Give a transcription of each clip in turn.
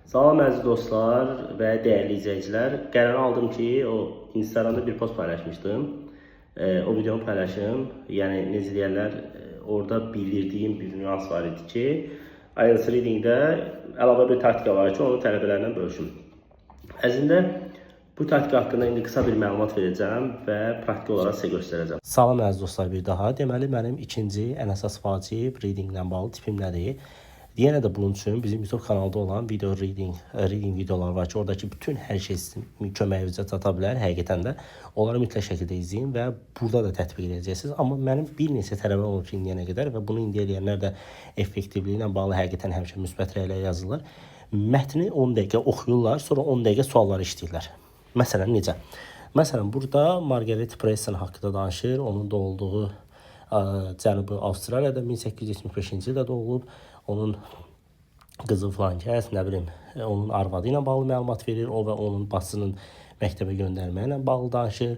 Salam əziz dostlar və dəyərli izləyicilər. Qərar aldım ki, o Instagramda bir post paylaşmışdım. O videonu paylaşım. Yəni necə deyirlər, orada bildirdiyim bir nüans var idi ki, IELTS Reading'də əlavə bir taktika var ki, onu tələbələrlə bölüşüm. Əslində bu taktika haqqında indi qısa bir məlumat verəcəm və praktik olaraq sizə göstərəcəm. Salam əziz dostlar bir daha. Deməli mənim ikinci ən əsas vacib reading ilə bağlı tipim nədir? Yenə də bunun üçün bizim YouTube kanalda olan video reading videolar var ki, oradakı bütün hər şey sizin köməyinizə çata bilər. Həqiqətən də onları mütləq şəkildə izləyin və burada da tətbiq edəcəksiniz. Amma mənim bir neçə tələbə olub ki, indiyənə qədər və bunu indiyə eləyənlər də effektivliyi ilə bağlı həqiqətən həmişə müsbət rəylər yazırlar. Mətni 10 dəqiqə oxuyurlar, sonra 10 dəqiqə sualları işləyirlər. Məsələn, necə? Məsələn, burada Margaret Preston haqqında danışır. Onun doğulduğu Cənubi Avstraliyada 1875-ci ildə doğulub. Onun qızı filan kəs, nə bilim, onun arvadı ilə bağlı məlumat verir. O və onun bacısının məktəbə göndərməyi ilə bağlı danışır.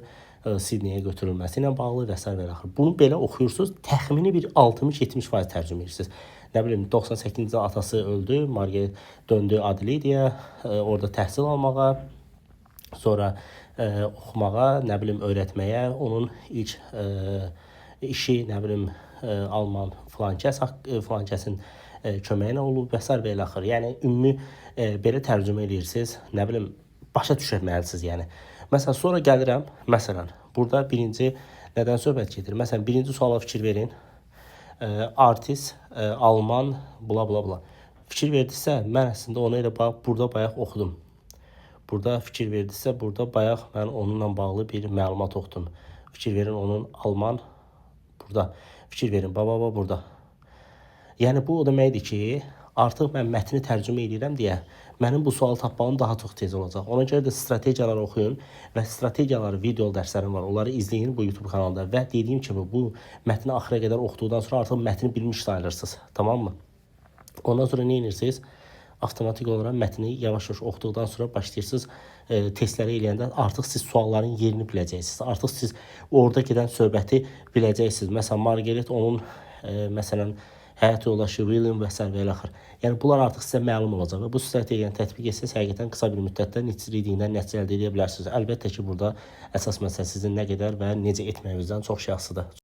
Sidneyə götürülməsi ilə bağlı və s. və axır. Bunu belə oxuyursunuz, təxmini bir 60-70% tərcümə edirsiniz. Nə bilim, 98-ci atası öldü, Margaret döndü Adelaideyə, orada təhsil almağa, sonra oxumağa, nə bilim, öyrətməyə, onun ilk işi, nə bilim, Alman filan kəsin köməyi ilə olub və s. və ilə axır. Yəni, ümumi belə tərcümə edirsiniz, nə bilim, başa düşməlisiniz, yəni. Məsələn, sonra gəlirəm, məsələn, burada birinci nədən söhbət gedir? Məsələn, birinci suala fikir verin. Artist, Alman, bula bula bula. Fikir verdisə, mən əslində onu elə burada bayaq oxudum. Burada fikir verdisə, burada bayaq mən onunla bağlı bir məlumat oxudum. Fikir verin, onun Alman, burada. Fikir verin, baba burada. Yəni, bu o deməkdir ki, artıq mən mətni tərcümə edirəm deyə, mənim bu sualı tapmağım daha çox tez olacaq. Ona görə də strategiyalar oxuyun və strategiyalar video dərslərim var. Onları izləyin bu YouTube kanalda və dediyim kimi, bu mətni axıra qədər oxuduqdan sonra artıq mətni bilmiş sayılırsınız. Tamam mı? Ondan sonra nə edirsiniz? Avtomatik olaraq mətni yavaş-yavaş oxuduqdan sonra başlayırsınız testləri eləyəndə artıq siz sualların yerini biləcəksiniz. Artıq siz orada gedən söhbəti biləcəksiniz. Məsələn, Margaret onun, məsələn, həyat yoldaşı, William və s. və ilə axır. Yəni, bunlar artıq sizə məlum olacaq və bu strategiyanı tətbiq etsəniz, həqiqətən qısa bir müddətdə readingdən nəticə əldə edə bilərsiniz. Əlbəttə ki, burada əsas məsələ sizin nə qədər və necə etməyinizdən çox şey asılıdır.